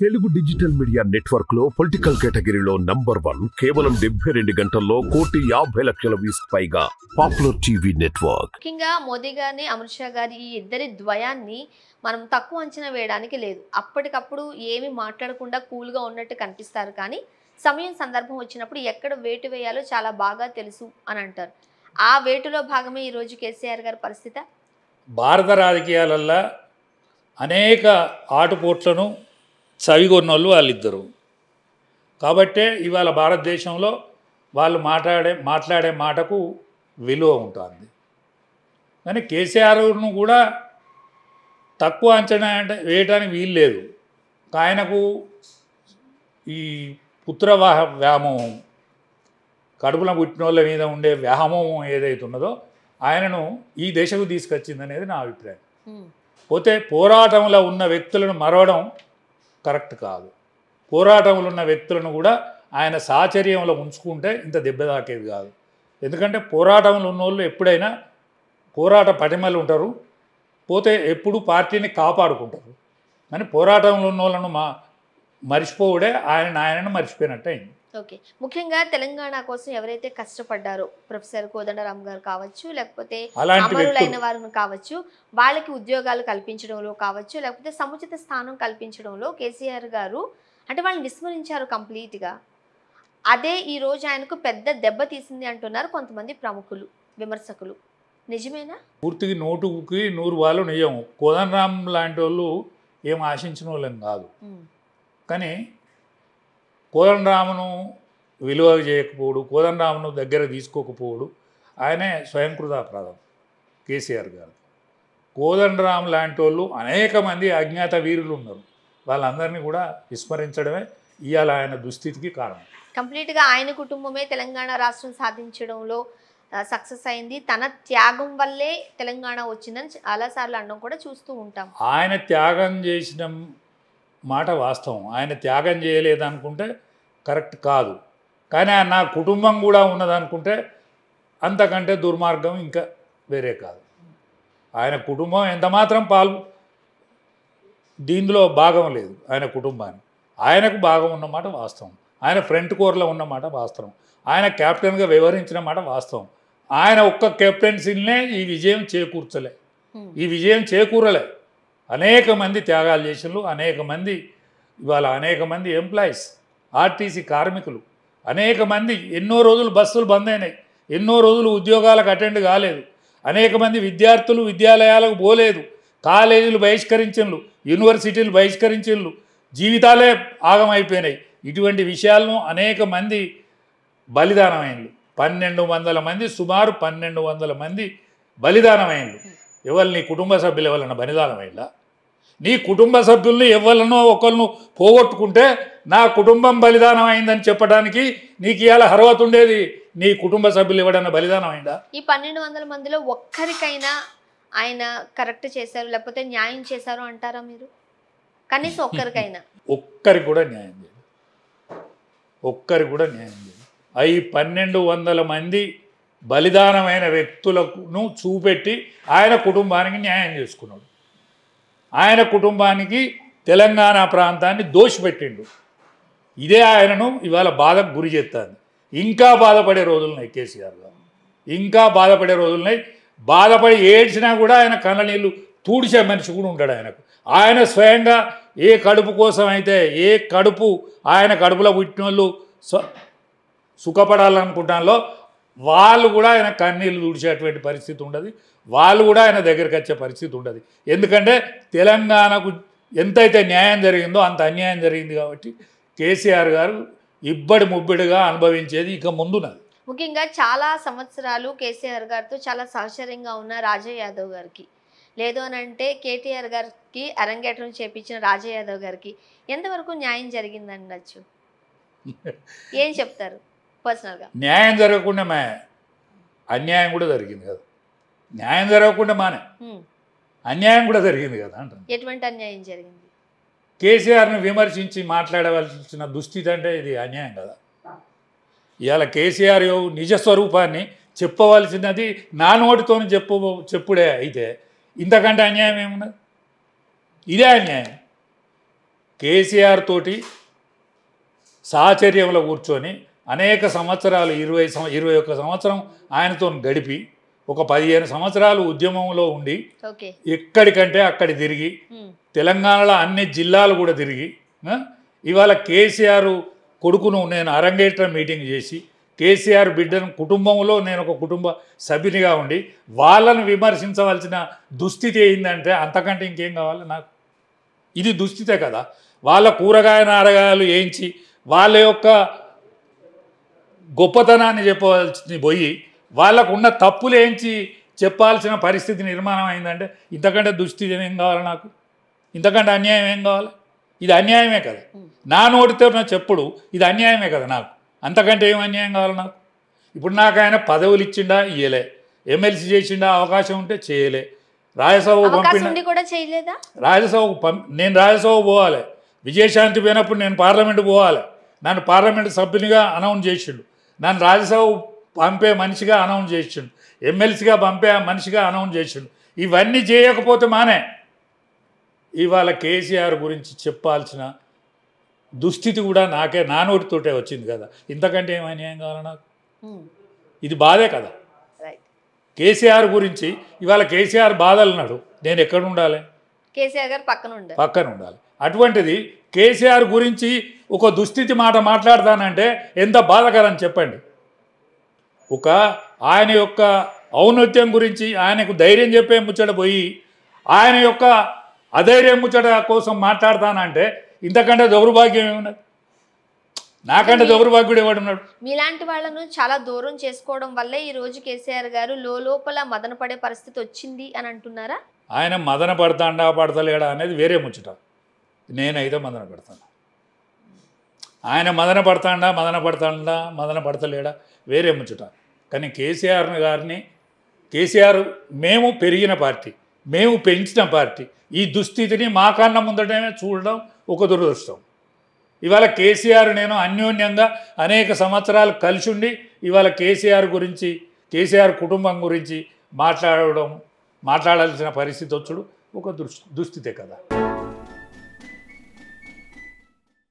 Telugu digital media network లో political కేటగిరీలో number 1 కేవలం 72 గంటల్లో 1,50,00,000 వ్యూస్ పైగా పాపులర్ టీవీ నెట్వర్క్. ముఖ్యంగా మోదీ గారిని అమిత్ షా గారి ఈ ఇద్దరి ద్వయాన్ని మనం తక్కువ అంచనా వేయడానికి లేదు. అప్పటికప్పుడు ఏమి మాట్లాడకుండా కూల్గా ఉన్నట్టు కనిపిస్తారు, కానీ సమయం సందర్భం వచ్చినప్పుడు ఎక్కడ వేటు వేయాలో చాలా బాగా తెలుసు అని అంటారు. ఆ వేటులో భాగమే ఈరోజు కేసీఆర్ గారి పరిస్థితి. భారత రాజకీయాలల్లో అనేక ఆటుపోట్లను చవిగొన్నోళ్ళు వాళ్ళిద్దరు. కాబట్టే ఇవాళ భారతదేశంలో వాళ్ళు మాట్లాడే మాటకు విలువ ఉంటుంది. కానీ కేసీఆర్ను కూడా తక్కువ అంచనా వేయడానికి వీలు లేదు. ఆయనకు ఈ పుత్రవాహ వ్యామోహం, కడుపున పుట్టిన వాళ్ళ మీద ఉండే వ్యామోహం ఏదైతే ఉన్నదో ఆయనను ఈ దశకు తీసుకొచ్చిందనేది నా అభిప్రాయం. పోతే పోరాటంలో ఉన్న వ్యక్తులను మరవడం కరెక్ట్ కాదు. పోరాటంలో ఉన్న వ్యక్తులను కూడా ఆయన సాచర్యంలో ఉంచుకుంటే ఇంత దెబ్బ తాకేది కాదు. ఎందుకంటే పోరాటంలో ఉన్నోళ్ళు ఎప్పుడైనా పోరాట పటిమలు ఉంటారు, పోతే ఎప్పుడు పార్టీని కాపాడుకుంటారు. కానీ పోరాటంలో ఉన్న వాళ్ళను మర్చిపోవడే ఆయనను మర్చిపోయినట్టు అయింది. ఓకే, ముఖ్యంగా తెలంగాణ కోసం ఎవరైతే కష్టపడ్డారో ప్రొఫెసర్ కోదండరామ్ గారు కావచ్చు, లేకపోతే అమరులైన వారిని కావచ్చు, వాళ్ళకి ఉద్యోగాలు కల్పించడంలో కావచ్చు, లేకపోతే సముచిత స్థానం కల్పించడంలో కేసీఆర్ గారు అంటే వాళ్ళని విస్మరించారు కంప్లీట్గా. అదే ఈరోజు ఆయనకు పెద్ద దెబ్బ తీసింది అంటున్నారు కొంతమంది ప్రముఖులు, విమర్శకులు. నిజమేనా? పూర్తిగా 100కి 100 వాళ్ళు నిజం. కోదండరామ్ లాంటి వాళ్ళు ఏం ఆశించిన వాళ్ళని కాదు. కానీ కోదండరామును విలువ చేయకపోవడు, కోదండరామును దగ్గర తీసుకోకపోవడు ఆయనే స్వయంకృతాపరాధం కేసీఆర్ గారు. కోదండరాము లాంటి వాళ్ళు అనేక మంది అజ్ఞాత వీరులు ఉన్నారు. వాళ్ళందరినీ కూడా విస్మరించడమే ఇవాళ ఆయన దుస్థితికి కారణం. కంప్లీట్గా ఆయన కుటుంబమే తెలంగాణ రాష్ట్రం సాధించడంలో సక్సెస్ అయింది. తన త్యాగం వల్లే తెలంగాణ వచ్చిందని చాలాసార్లు అనడం కూడా చూస్తూ ఉంటాం. ఆయన త్యాగం చేసిన మాట వాస్తవం. ఆయన త్యాగం చేయలేదనుకుంటే కరెక్ట్ కాదు. కానీ నా కుటుంబం కూడా ఉన్నదనుకుంటే అంతకంటే దుర్మార్గం ఇంకా వేరే కాదు. ఆయన కుటుంబం ఎంతమాత్రం దీనిలో భాగం లేదు. ఆయన కుటుంబానికి ఆయనకు భాగం ఉన్నమాట వాస్తవం. ఆయన ఫ్రంట్ కోర్లో ఉన్నమాట వాస్తవం. ఆయన కెప్టెన్గా వ్యవహరించిన మాట వాస్తవం. ఆయన ఒక్క కెప్టెన్సీనే ఈ విజయం చేకూర్చలే, ఈ విజయం చేకూరలే. అనేక మంది త్యాగాలు చేసిళ్ళు, ఇవాళ అనేక మంది ఎంప్లాయీస్, ఆర్టీసీ కార్మికులు, అనేక మంది ఎన్నో రోజులు బస్సులు బంద్ అయినాయి, ఎన్నో రోజులు ఉద్యోగాలకు అటెండ్ కాలేదు, అనేక మంది విద్యార్థులు విద్యాలయాలకు పోలేదు, కాలేజీలు బహిష్కరించిండ్రు, యూనివర్సిటీలు బహిష్కరించిండ్రు, జీవితాలే ఆగమైపోయినాయి. ఇటువంటి విషయాలను అనేక మంది బలిదానమైండ్రు. 1200 మంది, సుమారు 1200 మంది బలిదానమైండ్రు. ఎవరు? నీ కుటుంబ సభ్యులు ఎవరన్నా బలిదానమైందా? నీ కుటుంబ సభ్యుల్ని ఎవరినో ఒకరిను పోగొట్టుకుంటే నా కుటుంబం బలిదానం అయిందని చెప్పడానికి నీకు ఇవాళ అర్హత ఉండేది. నీ కుటుంబ సభ్యులు ఎవడన్నా బలిదానం అయిందా? ఈ 1200 మందిలో ఒక్కరికైనా ఆయన కరెక్ట్ చేశారు, లేకపోతే న్యాయం చేశారు అంటారా మీరు? కనీసం ఒక్కరికైనా? ఒక్కరికి కూడా న్యాయం చేయదు. ఈ 1200 మంది బలిదానమైన వ్యక్తులను చూపెట్టి ఆయన కుటుంబానికి న్యాయం చేసుకున్నాడు. ఆయన కుటుంబానికి తెలంగాణ ప్రాంతాన్ని దోషిపెట్టిండు. ఇదే ఆయనను ఇవాళ బాధకు గురి చేస్తుంది. ఇంకా బాధపడే రోజులున్నాయి కేసీఆర్ గారు, ఇంకా బాధపడే రోజులున్నాయి. బాధపడి ఏడ్చినా కూడా ఆయన కళ్ళ నీళ్ళు తూడిచే మనిషి కూడా ఉంటాడు ఆయనకు. ఆయన స్వయంగా ఏ కడుపు కోసం అయితే, ఆయన కడుపులో పుట్టిన వాళ్ళు సుఖపడాలనుకుంటాలో వాళ్ళు కూడా ఆయన కన్నీళ్ళు తుడిచేటువంటి పరిస్థితి ఉండదు. వాళ్ళు కూడా ఆయన దగ్గరికి వచ్చే పరిస్థితి ఉండదు. ఎందుకంటే తెలంగాణకు ఎంతైతే న్యాయం జరిగిందో అంత అన్యాయం జరిగింది. కాబట్టి కేసీఆర్ గారు ఇబ్బడి ముబ్బడిగా అనుభవించేది ఇక ముందున్నది. ముఖ్యంగా చాలా సంవత్సరాలు కేసీఆర్ గారితో చాలా సహచర్యంగా ఉన్న రాజయ్య యాదవ్ గారికి, లేదు అని అంటే కేటీఆర్ గారికి అరంగేట్రం చేపించిన రాజయ్య యాదవ్ గారికి ఎంతవరకు న్యాయం జరిగిందనొచ్చు? ఏం చెప్తారు పర్సనల్గా? న్యాయం జరగకుండా అన్యాయం కూడా జరిగింది కదా. న్యాయం జరగకుండా అన్యాయం కూడా జరిగింది కదా అంటారు. ఎటువంటి అన్యాయం జరిగింది? కేసీఆర్ని విమర్శించి మాట్లాడవలసిన దుస్థితి అంటే ఇది అన్యాయం కదా. ఇవాళ కేసీఆర్ నిజ స్వరూపాన్ని చెప్పవలసినది నా నోటితో చెప్పుడే అయితే ఇంతకంటే అన్యాయం ఏమున్నది? ఇదే అన్యాయం. కేసీఆర్ తోటి సాహచర్యంలో కూర్చొని అనేక సంవత్సరాలు 21 సంవత్సరం ఆయనతో గడిపి ఒక 15 సంవత్సరాలు ఉద్యమంలో ఉండి ఎక్కడికంటే అక్కడి తిరిగి తెలంగాణలో అన్ని జిల్లాలు కూడా తిరిగి ఇవాళ కేసీఆర్ కొడుకును నేను అరంగేట్ర మీటింగ్ చేసి కేసీఆర్ బిడ్డను కుటుంబంలో నేను ఒక కుటుంబ సభ్యునిగా ఉండి వాళ్ళను విమర్శించవలసిన దుస్థితి ఏంటంటే అంతకంటే ఇంకేం కావాలి నాకు? ఇది దుస్థితే కదా. వాళ్ళ కూరగాయ నారగాయలు వేయించి వాళ్ళ యొక్క గొప్పతనాన్ని చెప్పవలసింది పోయి వాళ్ళకు ఉన్న తప్పులు వేయించి చెప్పాల్సిన పరిస్థితి నిర్మాణం అయిందంటే ఇంతకంటే దుస్థితి ఏం కావాలి నాకు? ఇంతకంటే అన్యాయం ఏం కావాలి? ఇది అన్యాయమే కదా. నా నోటితో నా చెప్పుడు ఇది అన్యాయమే కదా నాకు. అంతకంటే ఏం అన్యాయం కావాలి నాకు? ఇప్పుడు నాకు ఆయన పదవులు ఇచ్చిండా ఇయ్యలే, ఎమ్మెల్సీ చేసిండా అవకాశం ఉంటే చేయలే, రాజ్యసభకు పంపిండా రాజ్యసభకు నేను రాజ్యసభకు పోవాలి, విజయశాంతి పోయినప్పుడు నేను పార్లమెంటు పోవాలి, నన్ను పార్లమెంటు సభ్యునిగా అనౌన్స్ చేసిండు, నన్ను రాజ్యసభ పంపే మనిషిగా అనౌన్స్ చేసిండు, ఎమ్మెల్సీగా పంపే మనిషిగా అనౌన్స్ చేసిండు. ఇవన్నీ చేయకపోతే మానే ఇవాళ కేసీఆర్ గురించి చెప్పాల్సిన దుస్థితి కూడా నాకే నా నోటితోటే వచ్చింది కదా. ఇంతకంటే ఏం అన్యాయం కావాలి నాకు? ఇది బాధే కదా. కేసీఆర్ గురించి ఇవాళ కేసీఆర్ బాధలున్నాడు, నేను ఎక్కడ ఉండాలి? కేసీఆర్ గారు పక్కన ఉండాలి. అటువంటిది కేసీఆర్ గురించి ఒక దుస్థితి మాట మాట్లాడతానంటే ఎంత బాధకరం చెప్పండి. ఒక ఆయన యొక్క ఔన్నత్యం గురించి ఆయనకు ధైర్యం చెప్పే ముచ్చట పోయి ఆయన యొక్క అధైర్యం ముచ్చట కోసం మాట్లాడతానంటే ఇంతకంటే దౌర్భాగ్యం ఏమున్నది? నాకంటే దౌర్భాగ్యుడు ఎవడున్నాడు? మీలాంటి వాళ్ళను చాలా దూరం చేసుకోవడం వల్లే ఈ రోజు కేసీఆర్ గారు లోపల మదన పడే పరిస్థితి వచ్చింది అని అంటున్నారా? ఆయన మదన పడతాడా పడతలేడా అనేది వేరే ముచ్చట. నేనైతే మదన పడతాను. ఆయన మదన పడతలేడా వేరే ముచ్చట. కానీ కేసీఆర్ మేము పెరిగిన పార్టీ, మేము పెంచిన పార్టీ, ఈ దుస్థితిని మాకన్నా ముందటమే చూడడం ఒక దురదృష్టం. ఇవాళ కేసీఆర్ నేను అన్యోన్యంగా అనేక సంవత్సరాలు కలిసి ఉండి ఇవాళ కేసీఆర్ కుటుంబం గురించి మాట్లాడాల్సిన పరిస్థితి వచ్చుడు ఒక దుస్థితే కదా.